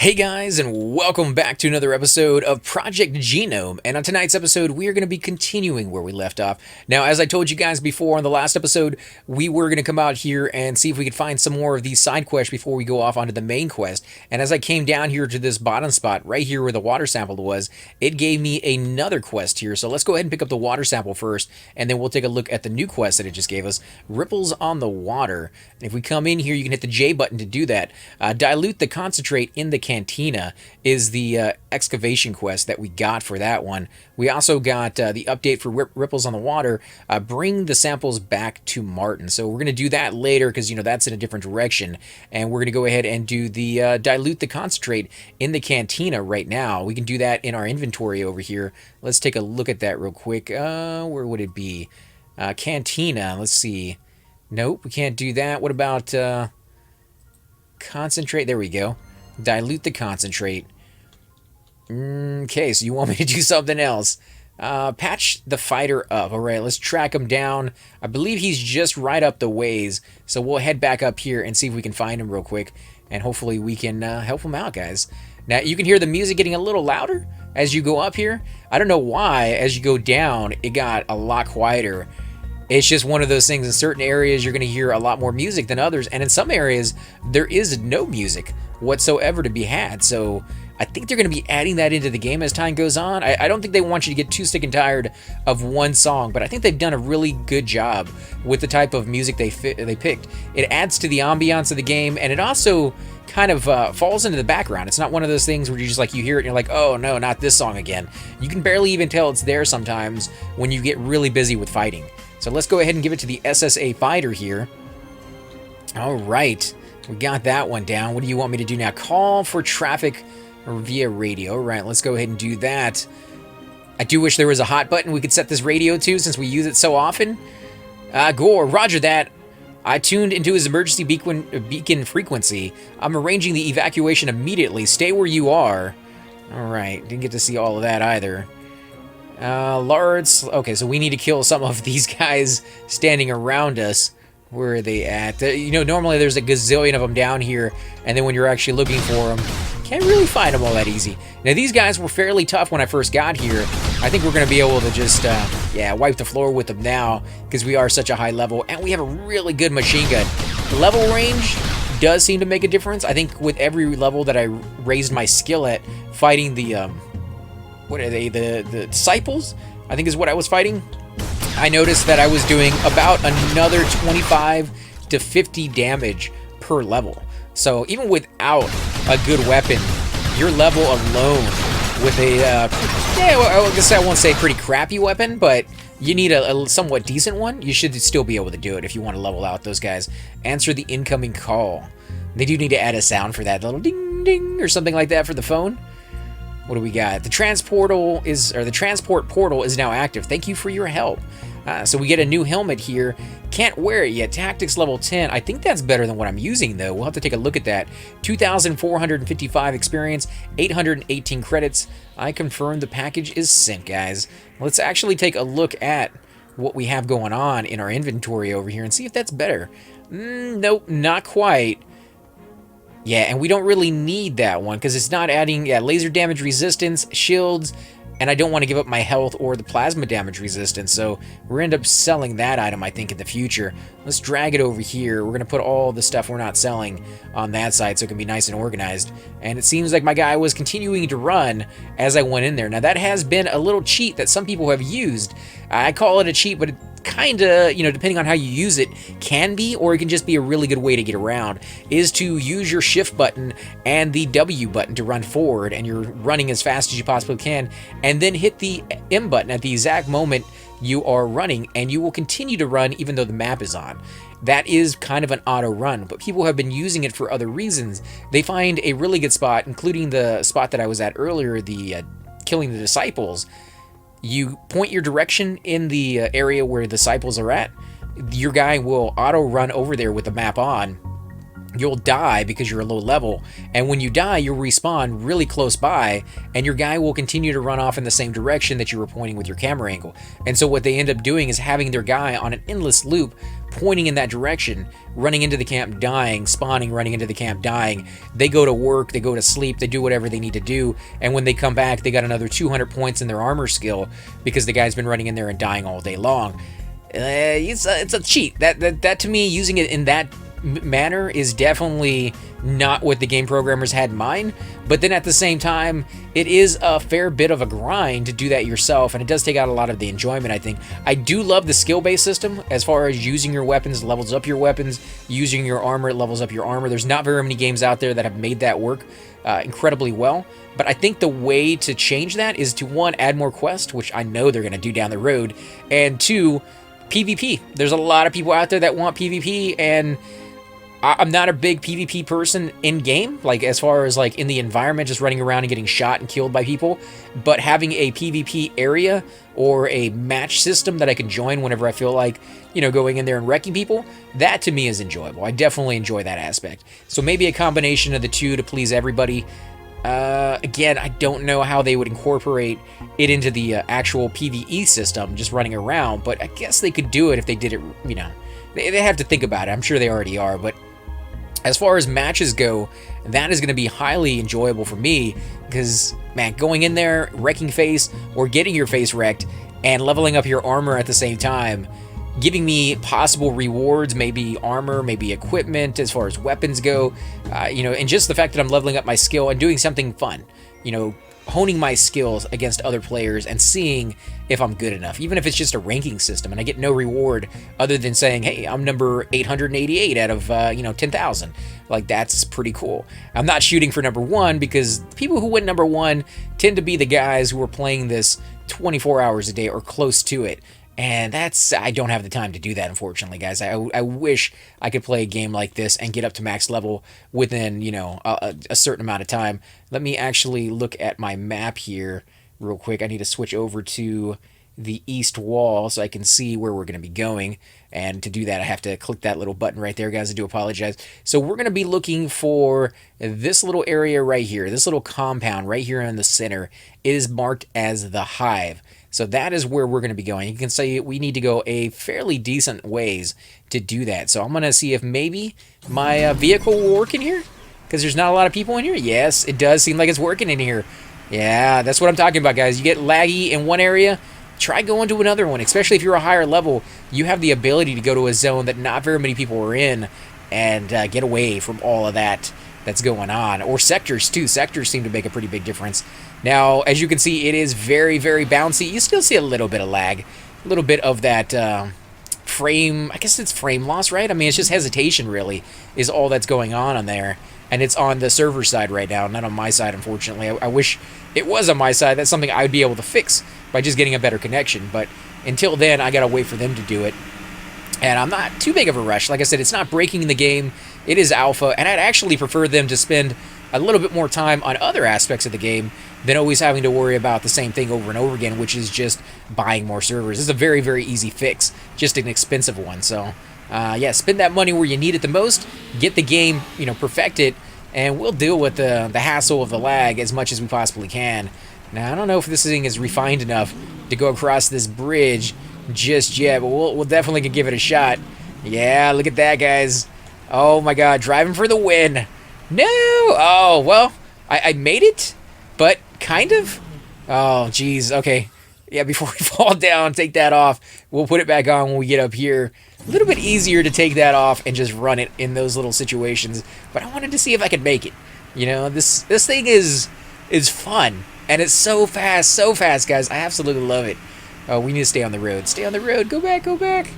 Hey guys, and welcome back to another episode of Project Genome. And on tonight's episode, we are going to be continuing where we left off. Now, as I told you guys before on the last episode, we were going to come out here and see if we could find some more of these side quests before we go off onto the main quest. And as I came down here to this bottom spot, right here where the water sample was, it gave me another quest here. So let's go ahead and pick up the water sample first, and then we'll take a look at the new quest that it just gave us, Ripples on the Water. And if we come in here, you can hit the J button to do that. Dilute the concentrate in the cantina is the excavation quest that we got for that one. We also got the update for Ripples on the Water, bring the samples back to Martin. So we're going to do that later because, you know, that's in a different direction. And we're going to go ahead and do the dilute the concentrate in the cantina right now. We can do that in our inventory over here. Let's take a look at that real quick. Where would it be? Cantina, let's see. Nope, we can't do that. What about concentrate? There we go. Dilute the concentrate. Okay, so you want me to do something else. Patch the fighter up. All right, let's track him down. I believe he's just right up the ways. So we'll head back up here and see if we can find him real quick. And hopefully we can help him out, guys. Now, you can hear the music getting a little louder as you go up here. I don't know why. As you go down, it got a lot quieter. It's just one of those things. In certain areas, you're going to hear a lot more music than others. And in some areas, there is no music whatsoever to be had. So I think they're going to be adding that into the game as time goes on. I don't think they want you to get too sick and tired of one song, but I think they've done a really good job with the type of music they picked. It adds to the ambiance of the game, and it also kind of falls into the background. It's not one of those things where you just like, you hear it and you're like, oh no, not this song again. You can barely even tell it's there sometimes when you get really busy with fighting. So let's go ahead and give it to the SSA fighter here. All right, we got that one down. What do you want me to do now? Call for traffic or via radio. All right, let's go ahead and do that. I do wish there was a hot button we could set this radio to since we use it so often. Gore, roger that. I tuned into his emergency beacon frequency. I'm arranging the evacuation immediately. Stay where you are. All right, didn't get to see all of that either. Lards. Okay, so we need to kill some of these guys standing around us. Where are they at? You know, normally there's a gazillion of them down here, and then when you're actually looking for them, can't really find them all that easy. Now, these guys were fairly tough when I first got here. I think we're going to be able to just, wipe the floor with them now, because we are such a high level, and we have a really good machine gun. The level range does seem to make a difference. I think with every level that I raised my skill at fighting the, what are they, the disciples, I think is what I was fighting. I noticed that I was doing about another 25 to 50 damage per level. So even without a good weapon, your level alone with a, I guess I won't say pretty crappy weapon, but you need a somewhat decent one, you should still be able to do it if you want to level out those guys. Answer the incoming call. They do need to add a sound for that, little ding ding or something like that for the phone. What do we got? The transport portal is now active. Thank you for your help. So we get a new helmet here. Can't wear it yet. Tactics level 10. I think that's better than what I'm using, though. We'll have to take a look at that. 2,455 experience, 818 credits. I confirm the package is sent, guys. Let's actually take a look at what we have going on in our inventory over here and see if that's better. Nope, not quite. Yeah, and we don't really need that one because it's not adding laser damage resistance, shields, and I don't want to give up my health or the plasma damage resistance, so we're end up selling that item, I think, in the future. Let's drag it over here. We're going to put all the stuff we're not selling on that side so it can be nice and organized. And it seems like my guy was continuing to run as I went in there. Now, that has been a little cheat that some people have used. I call it a cheat, but it kind of, you know, depending on how you use it, can be, or it can just be a really good way to get around, is to use your shift button and the W button to run forward, and you're running as fast as you possibly can, and then hit the M button at the exact moment you are running, and you will continue to run even though the map is on. That is kind of an auto run, but people have been using it for other reasons. They find a really good spot, including the spot that I was at earlier, the killing the disciples. You point your direction in the area where the disciples are at, your guy will auto run over there with the map on, you'll die because you're a low level, and when you die you'll respawn really close by, and your guy will continue to run off in the same direction that you were pointing with your camera angle. And so what they end up doing is having their guy on an endless loop pointing in that direction, running into the camp, dying, spawning, running into the camp, dying. They go to work, they go to sleep, they do whatever they need to do, and when they come back they got another 200 points in their armor skill because the guy's been running in there and dying all day long. It's a cheat. That to me, using it in that manner is definitely not what the game programmers had in mind. But then at the same time, it is a fair bit of a grind to do that yourself, and it does take out a lot of the enjoyment, I think. I do love the skill-based system as far as using your weapons levels up your weapons, using your armor it levels up your armor. There's not very many games out there that have made that work incredibly well. But I think the way to change that is to, one, add more quests, which I know they're going to do down the road, and two, PvP. There's a lot of people out there that want PvP, and I'm not a big PvP person in game, like as far as like in the environment, just running around and getting shot and killed by people. But having a PvP area or a match system that I can join whenever I feel like, you know, going in there and wrecking people, that to me is enjoyable. I definitely enjoy that aspect. So maybe a combination of the two to please everybody. Again, I don't know how they would incorporate it into the actual PvE system, just running around, but I guess they could do it if they did it, you know. They have to think about it. I'm sure they already are, but as far as matches go, that is going to be highly enjoyable for me because, man, going in there, wrecking face, or getting your face wrecked, and leveling up your armor at the same time, giving me possible rewards, maybe armor, maybe equipment as far as weapons go, you know, and just the fact that I'm leveling up my skill and doing something fun, you know, honing my skills against other players and seeing if I'm good enough, even if it's just a ranking system and I get no reward other than saying, hey, I'm number 888 out of, 10,000. Like, that's pretty cool. I'm not shooting for number one because people who win number one tend to be the guys who are playing this 24 hours a day or close to it. And I don't have the time to do that, unfortunately, guys. I wish I could play a game like this and get up to max level within, you know, a certain amount of time. Let me actually look at my map here real quick. I need to switch over to the east wall so I can see where we're going to be going. And to do that, I have to click that little button right there, guys. I do apologize. So we're going to be looking for this little area right here, this little compound right here in the center. It is marked as the Hive. So that is where we're going to be going. You can say we need to go a fairly decent ways to do that. So I'm going to see if maybe my vehicle will work in here, because there's not a lot of people in here. Yes, it does seem like it's working in here. Yeah, that's what I'm talking about, guys. You get laggy in one area, try going to another one, especially if you're a higher level. You have the ability to go to a zone that not very many people are in and get away from all of that that's going on. Or sectors, too. Sectors seem to make a pretty big difference. Now, as you can see, it is very, very bouncy. You still see a little bit of lag, a little bit of that frame, I guess it's frame loss, right? I mean, it's just hesitation, really, is all that's going on there. And it's on the server side right now, not on my side, unfortunately. I wish it was on my side. That's something I would be able to fix by just getting a better connection. But until then, I gotta wait for them to do it. And I'm not too big of a rush. Like I said, it's not breaking the game. It is alpha, and I'd actually prefer them to spend a little bit more time on other aspects of the game than always having to worry about the same thing over and over again, which is just buying more servers. This is a very, very easy fix, just an expensive one. So, yeah, spend that money where you need it the most, get the game, you know, perfect it, and we'll deal with the hassle of the lag as much as we possibly can. Now, I don't know if this thing is refined enough to go across this bridge just yet, but we'll definitely give it a shot. Yeah, look at that, guys. Oh, my God, driving for the win. No! Oh, well, I made it, but kind of. Oh, geez, okay. Yeah, before we fall down, take that off. We'll put it back on when we get up here. A little bit easier to take that off and just run it in those little situations, but I wanted to see if I could make it. You know, this thing is fun, and it's so fast, guys. I absolutely love it. Oh, we need to stay on the road. Stay on the road. Go back, go back.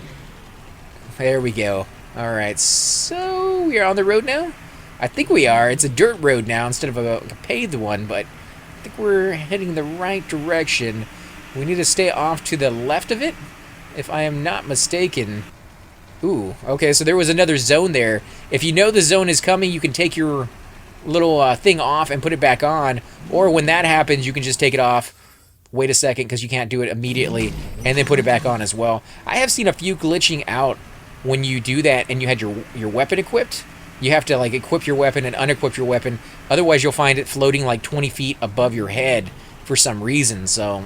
There we go. All right, so we are on the road now? I think we are. It's a dirt road now instead of a paved one, but I think we're heading the right direction. We need to stay off to the left of it, if I am not mistaken. Ooh, okay, so there was another zone there. If you know the zone is coming, you can take your little thing off and put it back on, or when that happens, you can just take it off, wait a second, because you can't do it immediately, and then put it back on as well. I have seen a few glitching out when you do that and you had your weapon equipped. you have to like equip your weapon and unequip your weapon. Otherwise, you'll find it floating like 20 feet above your head for some reason. So,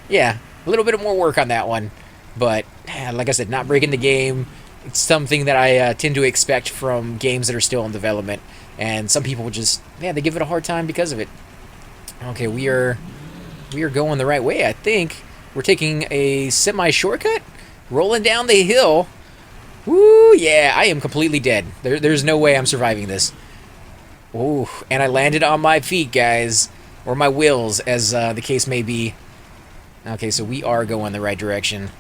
yeah, a little bit more work on that one. But, like I said, not breaking the game. It's something that I tend to expect from games that are still in development. And some people just, they give it a hard time because of it. Okay, we are going the right way, I think. We're taking a semi-shortcut, rolling down the hill. Woo, yeah, I am completely dead. There's no way I'm surviving this. Ooh, and I landed on my feet, guys. Or my wheels, as the case may be. Okay, so we are going the right direction.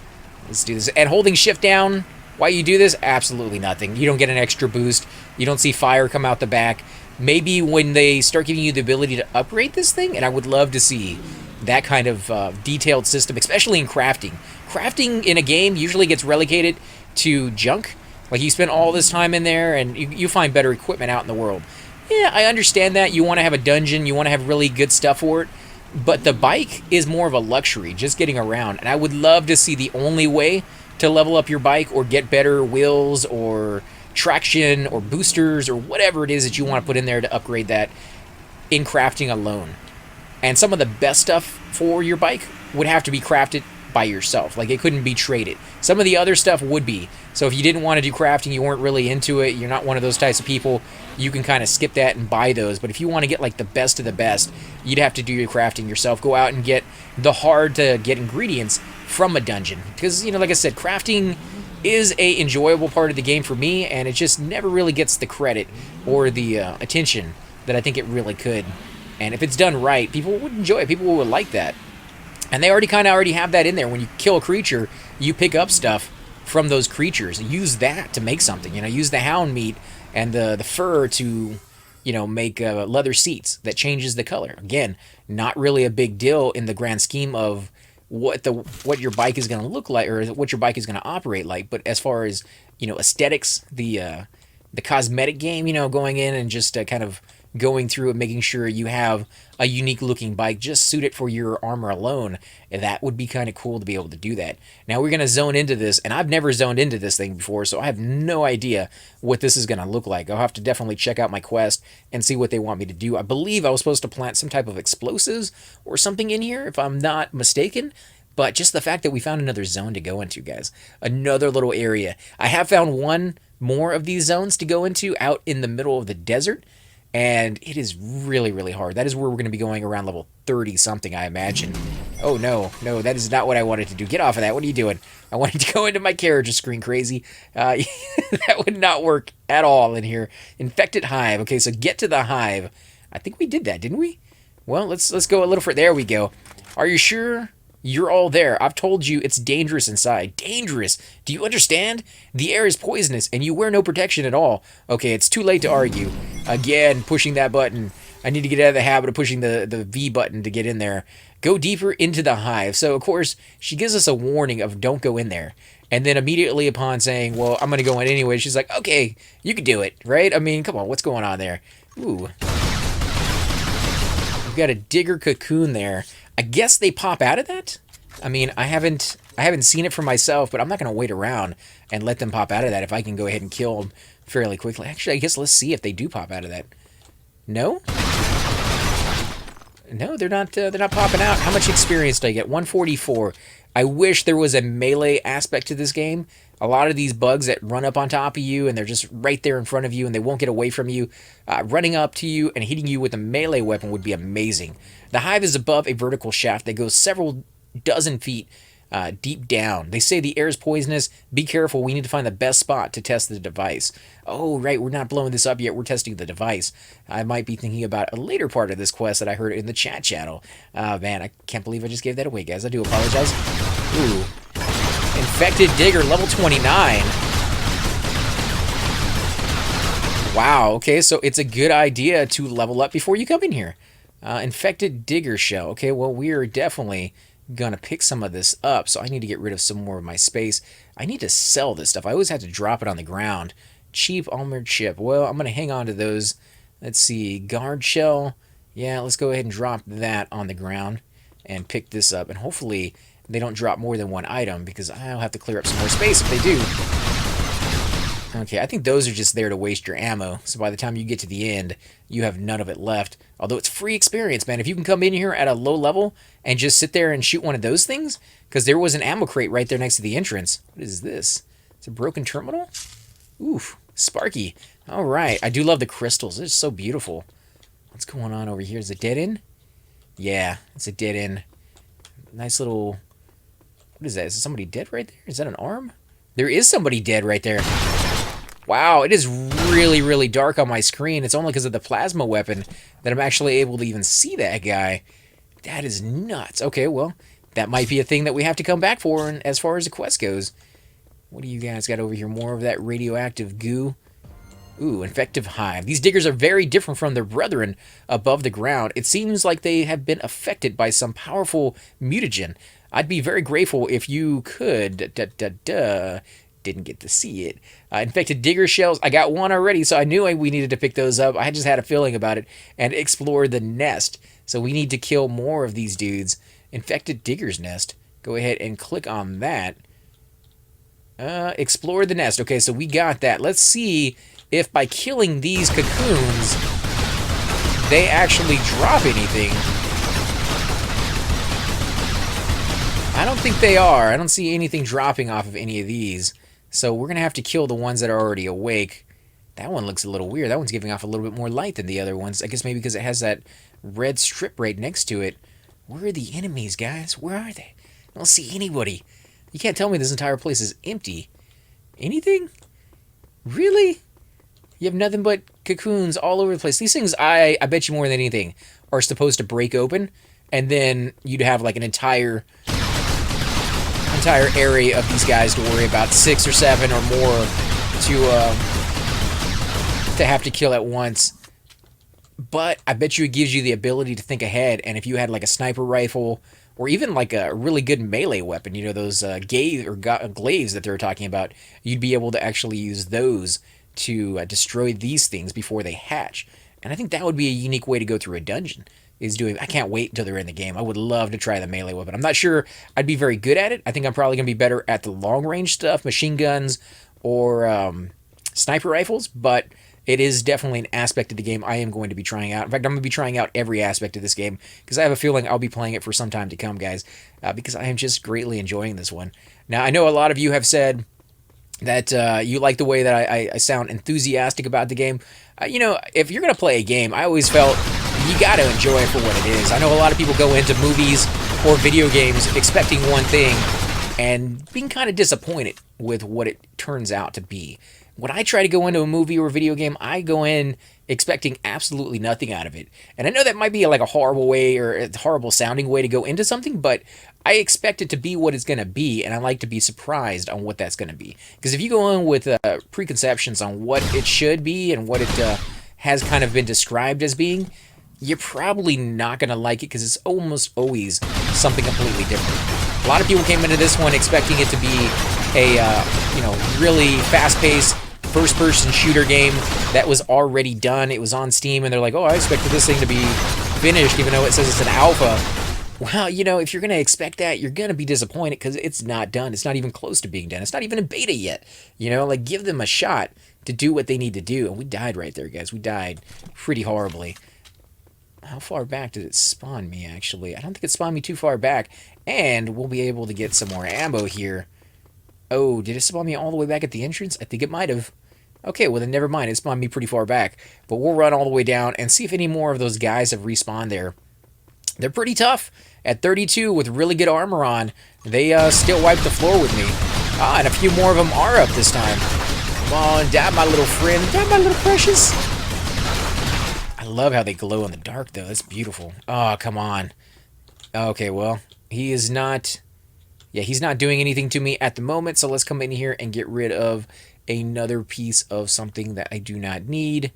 Let's do this. And holding shift down while you do this, absolutely nothing. You don't get an extra boost. You don't see fire come out the back. Maybe when they start giving you the ability to upgrade this thing, and I would love to see that kind of detailed system, especially in crafting. Crafting in a game usually gets relegated to junk. Like, you spend all this time in there, and you find better equipment out in the world. Yeah, I understand that. You want to have a dungeon. You want to have really good stuff for it. But the bike is more of a luxury, just getting around. And I would love to see the only way to level up your bike or get better wheels or traction or boosters or whatever it is that you want to put in there to upgrade that in crafting alone. And some of the best stuff for your bike would have to be crafted by yourself. Like, it couldn't be traded. Some of the other stuff would be. So if you didn't want to do crafting, you weren't really into it, you're not one of those types of people, you can kind of skip that and buy those. But if you want to get like the best of the best, you'd have to do your crafting yourself. Go out and get the hard to get ingredients from a dungeon. Because, you know, like I said, crafting is a enjoyable part of the game for me, and it just never really gets the credit or the attention that I think it really could. And if it's done right, people would enjoy it. People would like that. And they already have that in there. When you kill a creature, you pick up stuff from those creatures. Use that to make something. You know, use the hound meat and the fur to, you know, make leather seats that changes the color. Again, not really a big deal in the grand scheme of what your bike is going to look like or what your bike is going to operate like. But as far as, you know, aesthetics, the cosmetic game, you know, going in and just kind of going through and making sure you have a unique looking bike just suited for your armor alone, that would be kind of cool to be able to do that. Now we're going to zone into this, and I've never zoned into this thing before, so I have no idea what this is going to look like. I'll have to definitely check out my quest and see what they want me to do. I believe I was supposed to plant some type of explosives or something in here, if I'm not mistaken. But just the fact that we found another zone to go into, guys. Another little area. I have found one more of these zones to go into out in the middle of the desert. And it is really, really hard. That is where we're going to be going around level 30-something, I imagine. Oh, no. No, that is not what I wanted to do. Get off of that. What are you doing? I wanted to go into my character screen, crazy. That would not work at all in here. Infected hive. Okay, so get to the hive. I think we did that, didn't we? Well, let's go a little further. There we go. Are you sure? You're all there. I've told you it's dangerous inside. Dangerous. Do you understand? The air is poisonous, and you wear no protection at all. Okay, it's too late to argue. Again, pushing that button. I need to get out of the habit of pushing the V button to get in there. Go deeper into the hive. So, of course, she gives us a warning of don't go in there. And then immediately upon saying, well, I'm going to go in anyway, she's like, okay, you can do it, right? I mean, come on, what's going on there? Ooh. We've got a digger cocoon there. I guess they pop out of that? I mean, I haven't seen it for myself, but I'm not going to wait around and let them pop out of that if I can go ahead and kill them fairly quickly. Actually, I guess let's see if they do pop out of that. No? No, they're not popping out. How much experience do I get? 144. I wish there was a melee aspect to this game. A lot of these bugs that run up on top of you and they're just right there in front of you and they won't get away from you, running up to you and hitting you with a melee weapon would be amazing. The hive is above a vertical shaft that goes several dozen feet deep down. They say the air is poisonous. Be careful. We need to find the best spot to test the device. Oh, right. We're not blowing this up yet. We're testing the device. I might be thinking about a later part of this quest that I heard in the chat channel. Man, I can't believe I just gave that away, guys. I do apologize. Ooh. Infected Digger, level 29. Wow. Okay, so it's a good idea to level up before you come in here. Infected Digger shell. Okay, well, we are definitely gonna pick some of this up, so I need to get rid of some more of my space. I need to sell this stuff. I always have to drop it on the ground. Cheap armored ship. Well, I'm gonna hang on to those. Let's see, guard shell. Yeah, let's go ahead and drop that on the ground and pick this up, and hopefully they don't drop more than one item because I'll have to clear up some more space if they do. Okay, I think those are just there to waste your ammo. So by the time you get to the end, you have none of it left. Although it's free experience, man. If you can come in here at a low level and just sit there and shoot one of those things, because there was an ammo crate right there next to the entrance. What is this? It's a broken terminal? Oof, Sparky. All right, I do love the crystals. It's so beautiful. What's going on over here? Is it dead end? Yeah, it's a dead end. Nice little... What is that? Is somebody dead right there? Is that an arm? There is somebody dead right there. Wow, it is really, really dark on my screen. It's only because of the plasma weapon that I'm actually able to even see that guy. That is nuts. Okay, well, that might be a thing that we have to come back for as far as the quest goes. What do you guys got over here? More of that radioactive goo. Ooh, infective hive. These diggers are very different from their brethren above the ground. It seems like they have been affected by some powerful mutagen. I'd be very grateful if you could... Didn't get to see it. Infected digger shells. I got one already, so I knew we needed to pick those up. I just had a feeling about it. And explore the nest. So we need to kill more of these dudes. Infected digger's nest. Go ahead and click on that. Explore the nest. Okay, so we got that. Let's see if by killing these cocoons, they actually drop anything. I don't think they are. I don't see anything dropping off of any of these. So we're going to have to kill the ones that are already awake. That one looks a little weird. That one's giving off a little bit more light than the other ones. I guess maybe because it has that red strip right next to it. Where are the enemies, guys? Where are they? I don't see anybody. You can't tell me this entire place is empty. Anything? Really? You have nothing but cocoons all over the place. These things, I bet you more than anything, are supposed to break open. And then you'd have like an entire area of these guys to worry about, 6 or 7 or more to have to kill at once. But I bet you it gives you the ability to think ahead, and if you had like a sniper rifle or even like a really good melee weapon, you know, those glaives that they were talking about, you'd be able to actually use those to destroy these things before they hatch. And I think that would be a unique way to go through a dungeon. I can't wait until they're in the game. I would love to try the melee weapon. I'm not sure I'd be very good at it. I think I'm probably going to be better at the long-range stuff, machine guns, or sniper rifles, but it is definitely an aspect of the game I am going to be trying out. In fact, I'm going to be trying out every aspect of this game, because I have a feeling I'll be playing it for some time to come, guys, because I am just greatly enjoying this one. Now, I know a lot of you have said that you like the way that I sound enthusiastic about the game. You know, if you're going to play a game, I always felt you got to enjoy it for what it is. I know a lot of people go into movies or video games expecting one thing and being kind of disappointed with what it turns out to be. When I try to go into a movie or a video game, I go in expecting absolutely nothing out of it. And I know that might be like a horrible way or a horrible sounding way to go into something, but I expect it to be what it's going to be, and I like to be surprised on what that's going to be. Because if you go in with preconceptions on what it should be and what it has kind of been described as being, you're probably not going to like it, because it's almost always something completely different. A lot of people came into this one expecting it to be a really fast-paced first-person shooter game that was already done. It was on Steam, and they're like, oh, I expected this thing to be finished, even though it says it's an alpha. Well, you know, if you're going to expect that, you're going to be disappointed, because it's not done. It's not even close to being done. It's not even in beta yet. You know, like, give them a shot to do what they need to do. And we died right there, guys. We died pretty horribly. How far back did it spawn me, actually? I don't think it spawned me too far back. And we'll be able to get some more ammo here. Oh, did it spawn me all the way back at the entrance? I think it might have. Okay, well then never mind. It spawned me pretty far back. But we'll run all the way down and see if any more of those guys have respawned there. They're pretty tough. At 32 with really good armor on, they still wipe the floor with me. Ah, and a few more of them are up this time. Come on, die my little friend. Die my little precious. I love how they glow in the dark, though. That's beautiful. Oh, come on. Okay, well, he is not... Yeah, he's not doing anything to me at the moment, so let's come in here and get rid of another piece of something that I do not need.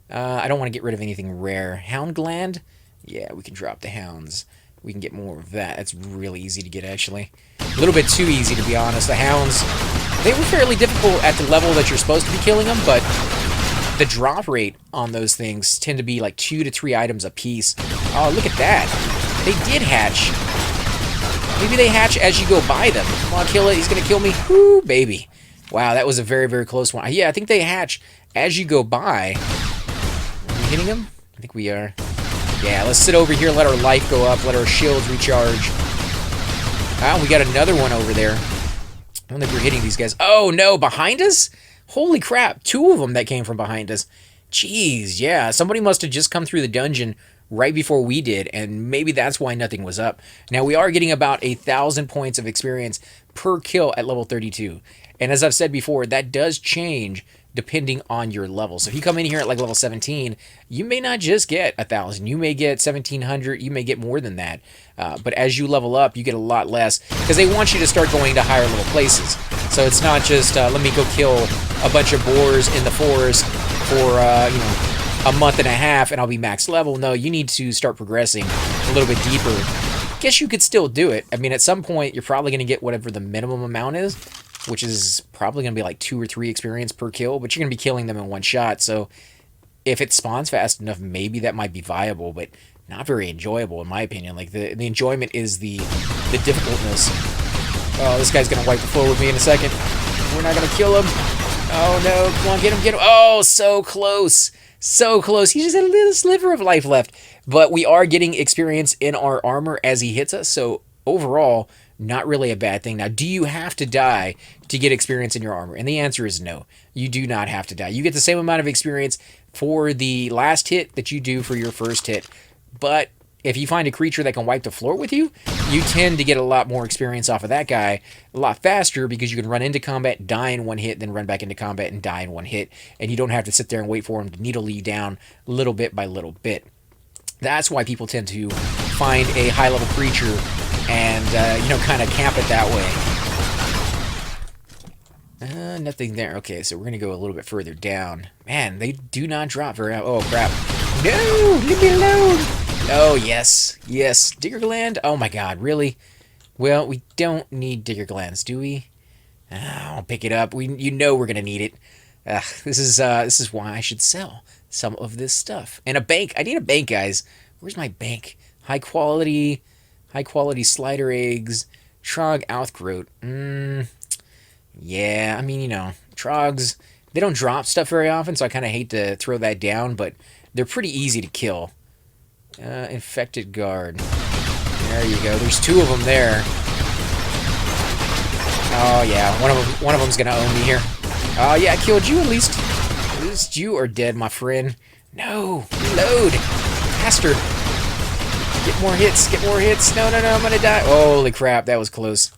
I don't want to get rid of anything rare. Hound gland? Yeah, we can drop the hounds. We can get more of that. That's really easy to get, actually. A little bit too easy, to be honest. The hounds, they were fairly difficult at the level that you're supposed to be killing them, but the drop rate on those things tend to be like 2 to 3 items a piece. Oh, look at that. They did hatch. Maybe they hatch as you go by them. Come on, kill it. He's going to kill me. Woo, baby. Wow, that was a very, very close one. Yeah, I think they hatch as you go by. Are we hitting them? I think we are. Yeah, let's sit over here, let our life go up, let our shields recharge. Wow, we got another one over there. I don't think we're hitting these guys. Oh, no, behind us? Holy crap, 2 of them that came from behind us. Jeez, yeah, somebody must have just come through the dungeon right before we did, and maybe that's why nothing was up. Now, we are getting about 1,000 points of experience per kill at level 32. And as I've said before, that does change depending on your level. So if you come in here at like level 17, you may not just get 1,000. You may get 1,700. You may get more than that. But as you level up, you get a lot less because they want you to start going to higher level places. So it's not just let me go kill a bunch of boars in the forest for a month and a half and I'll be max level. No, you need to start progressing a little bit deeper. Guess you could still do it. I mean, at some point, you're probably going to get whatever the minimum amount is, which is probably going to be like 2 or 3 experience per kill, but you're going to be killing them in one shot. So if it spawns fast enough, maybe that might be viable, but not very enjoyable in my opinion. Like the enjoyment is the difficultness. Oh, this guy's going to wipe the floor with me in a second. We're not going to kill him. Oh no, come on, get him, get him. Oh, so close. So close. He just had a little sliver of life left. But we are getting experience in our armor as he hits us, so overall, not really a bad thing. Now, do you have to die to get experience in your armor? And the answer is no. You do not have to die. You get the same amount of experience for the last hit that you do for your first hit. But if you find a creature that can wipe the floor with you, you tend to get a lot more experience off of that guy a lot faster because you can run into combat, die in one hit, then run back into combat and die in one hit. And you don't have to sit there and wait for him to needle you down little bit by little bit. That's why people tend to find a high-level creature and, kind of camp it that way. Nothing there. Okay, so we're going to go a little bit further down. Man, they do not drop very... Oh, crap. No! Leave me alone! Oh, yes. Yes. Digger gland? Oh, my God. Really? Well, we don't need digger glands, do we? I'll pick it up. You know we're going to need it. This is why I should sell some of this stuff. And a bank. I need a bank, guys. Where's my bank? High quality slider eggs. Trog Outgrowth. Yeah, I mean, Trogs, they don't drop stuff very often, so I kind of hate to throw that down, but they're pretty easy to kill. Infected guard. There you go. There's 2 of them there. Oh, yeah. One of them's going to own me here. Oh, yeah, I killed you at least. At least you are dead, my friend. No. Reload. Faster. Get more hits. Get more hits. No, I'm going to die. Holy crap, that was close.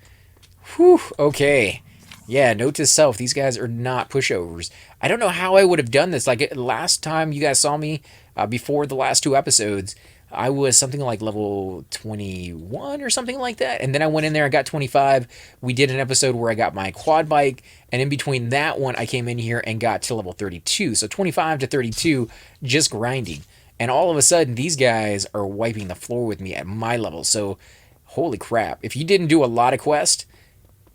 Whew. Okay. Yeah, note to self, these guys are not pushovers. I don't know how I would have done this. Like, last time you guys saw me, before the last 2 episodes, I was something like level 21 or something like that. And then I went in there, I got 25. We did an episode where I got my quad bike. And in between that one, I came in here and got to level 32. So 25 to 32, just grinding. And all of a sudden, these guys are wiping the floor with me at my level. So, holy crap. If you didn't do a lot of quests,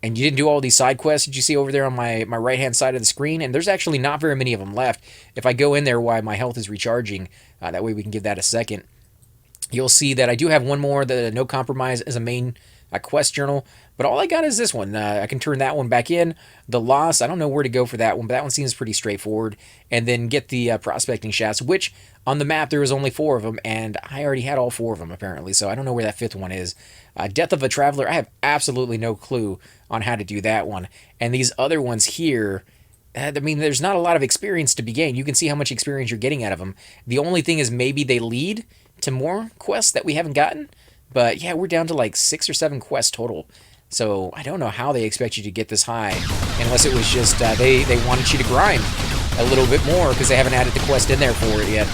and you didn't do all these side quests that you see over there on my right-hand side of the screen, and there's actually not very many of them left. If I go in there while my health is recharging, that way we can give that a second, you'll see that I do have one more, the No Compromise as a main quest journal, but all I got is this one. I can turn that one back in. The Loss, I don't know where to go for that one, but that one seems pretty straightforward. And then get the Prospecting Shafts, which on the map there was only 4 of them, and I already had all 4 of them apparently, so I don't know where that 5th one is. Death of a Traveler, I have absolutely no clue on how to do that one. And these other ones here, I mean, there's not a lot of experience to be gained. You can see how much experience you're getting out of them. The only thing is maybe they lead to more quests that we haven't gotten. But yeah, we're down to like 6 or 7 quests total. So I don't know how they expect you to get this high, unless it was just they wanted you to grind a little bit more because they haven't added the quest in there for it yet.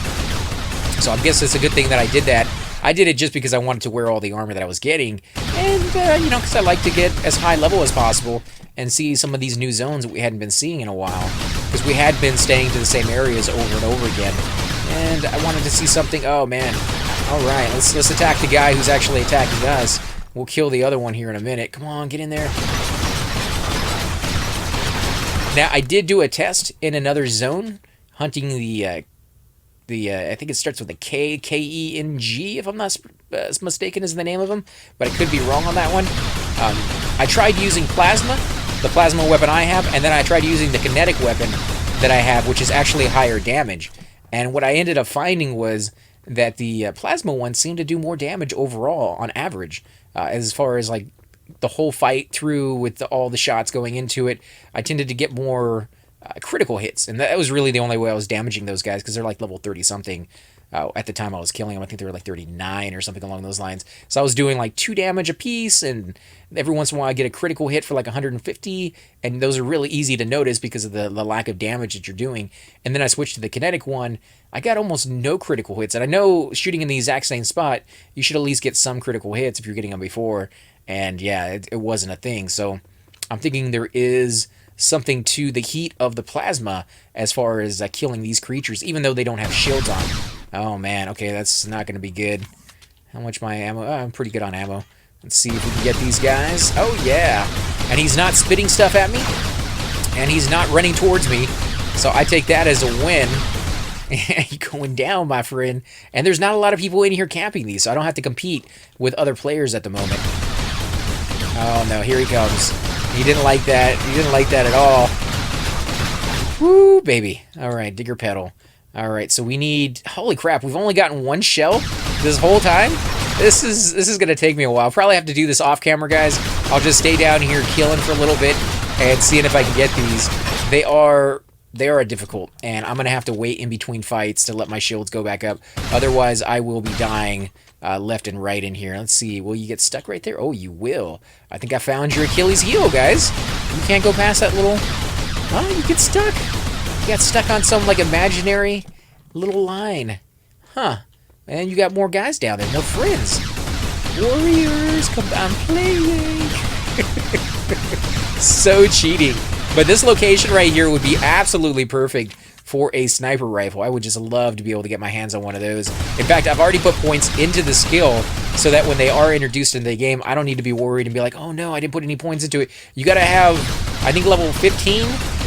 So I guess it's a good thing that I did that. I did it just because I wanted to wear all the armor that I was getting, and, because I like to get as high level as possible and see some of these new zones that we hadn't been seeing in a while, because we had been staying to the same areas over and over again, and I wanted to see something. Oh, man. All right, let's attack the guy who's actually attacking us. We'll kill the other one here in a minute. Come on, get in there. Now, I did do a test in another zone, hunting the I think it starts with a K, K-E-N-G, if I'm not mistaken is the name of them, but I could be wrong on that one. I tried using plasma, the plasma weapon I have, and then I tried using the kinetic weapon that I have, which is actually higher damage. And what I ended up finding was that the plasma one seemed to do more damage overall on average, as far as like the whole fight through with all the shots going into it. I tended to get more critical hits, and that was really the only way I was damaging those guys, because they're like level 30 something. At the time I was killing them, I think they were like 39 or something along those lines. So I was doing like 2 damage a piece, and every once in a while I get a critical hit for like 150, and those are really easy to notice because of the lack of damage that you're doing. And then I switched to the kinetic one. I got almost no critical hits, and I know shooting in the exact same spot, you should at least get some critical hits if you're getting them before. And yeah, it wasn't a thing. So I'm thinking there is something to the heat of the plasma as far as killing these creatures, even though they don't have shields on. Oh man, okay, that's not going to be good. How much my ammo? Oh, I'm pretty good on ammo. Let's see if we can get these guys. Oh yeah, and he's not spitting stuff at me, and he's not running towards me, so I take that as a win. You're going down, my friend. And there's not a lot of people in here camping these, so I don't have to compete with other players at the moment. Oh no, here he comes. He didn't like that. He didn't like that at all. Woo, baby. All right, digger pedal. All right, so we need... Holy crap, we've only gotten 1 shell this whole time? This is going to take me a while. I'll probably have to do this off camera, guys. I'll just stay down here killing for a little bit and seeing if I can get these. They are difficult, and I'm going to have to wait in between fights to let my shields go back up. Otherwise, I will be dying left and right in here. Let's see. Will you get stuck right there? Oh, you will. I think I found your Achilles heel, guys. You can't go past that little... Oh, you get stuck. You got stuck on some, like, imaginary little line. Huh. And you got more guys down there, more friends. Warriors, come on, playing. So cheating. But this location right here would be absolutely perfect for a sniper rifle. I would just love to be able to get my hands on one of those. In fact, I've already put points into the skill so that when they are introduced into the game, I don't need to be worried and be like, oh no, I didn't put any points into it. You gotta have, I think, level 15,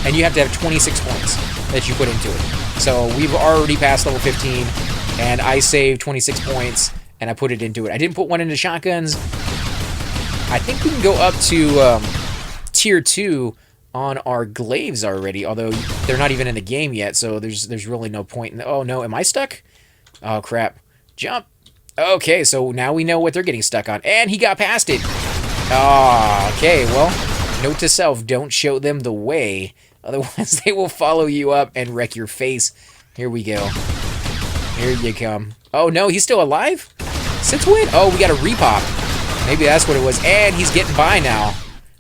and you have to have 26 points that you put into it. So we've already passed level 15, and I saved 26 points, and I put it into it. I didn't put one into shotguns. I think we can go up to tier 2 on our glaives already, although they're not even in the game yet, so there's really no point in... Oh no, am I stuck? Oh crap. Jump. Okay, so now we know what they're getting stuck on. And he got past it. Ah, okay, well, note to self, don't show them the way. Otherwise, they will follow you up and wreck your face. Here we go. Here you come. Oh, no, he's still alive? Since when? Oh, we got a repop. Maybe that's what it was. And he's getting by now.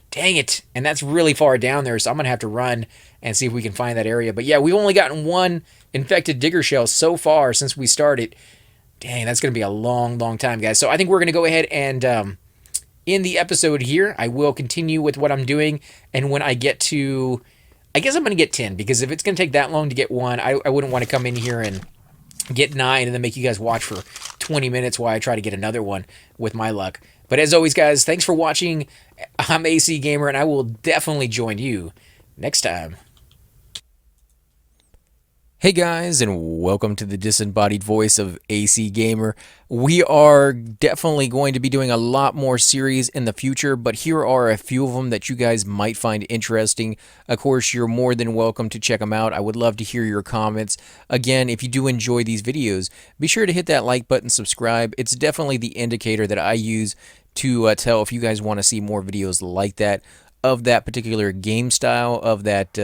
Dang it. And that's really far down there, so I'm going to have to run and see if we can find that area. But yeah, we've only gotten 1 infected digger shell so far since we started. Dang, that's going to be a long, long time, guys. So I think we're going to go ahead and end the episode here. I will continue with what I'm doing, and when I get to... I guess I'm going to get 10, because if it's going to take that long to get 1, I wouldn't want to come in here and get 9 and then make you guys watch for 20 minutes while I try to get another one with my luck. But as always, guys, thanks for watching. I'm AC Gamer, and I will definitely join you next time. Hey guys, and welcome to the disembodied voice of AC Gamer. We are definitely going to be doing a lot more series in the future, but here are a few of them that you guys might find interesting. Of course, you're more than welcome to check them out. I would love to hear your comments. Again, if you do enjoy these videos, be sure to hit that like button, subscribe. It's definitely the indicator that I use to tell if you guys want to see more videos like that, of that particular game style, of that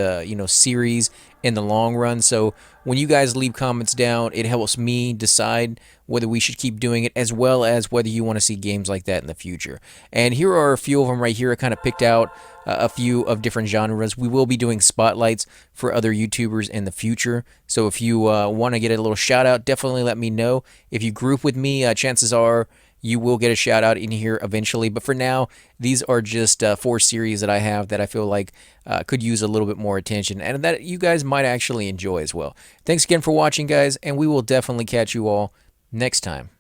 series in the long run. So when you guys leave comments down, it helps me decide whether we should keep doing it, as well as whether you want to see games like that in the future. And here are a few of them right here. I kind of picked out a few of different genres. We will be doing spotlights for other YouTubers in the future. So if you want to get a little shout out, definitely let me know. If you group with me, chances are you will get a shout out in here eventually. But for now, these are just 4 series that I have that I feel like could use a little bit more attention, and that you guys might actually enjoy as well. Thanks again for watching, guys, and we will definitely catch you all next time.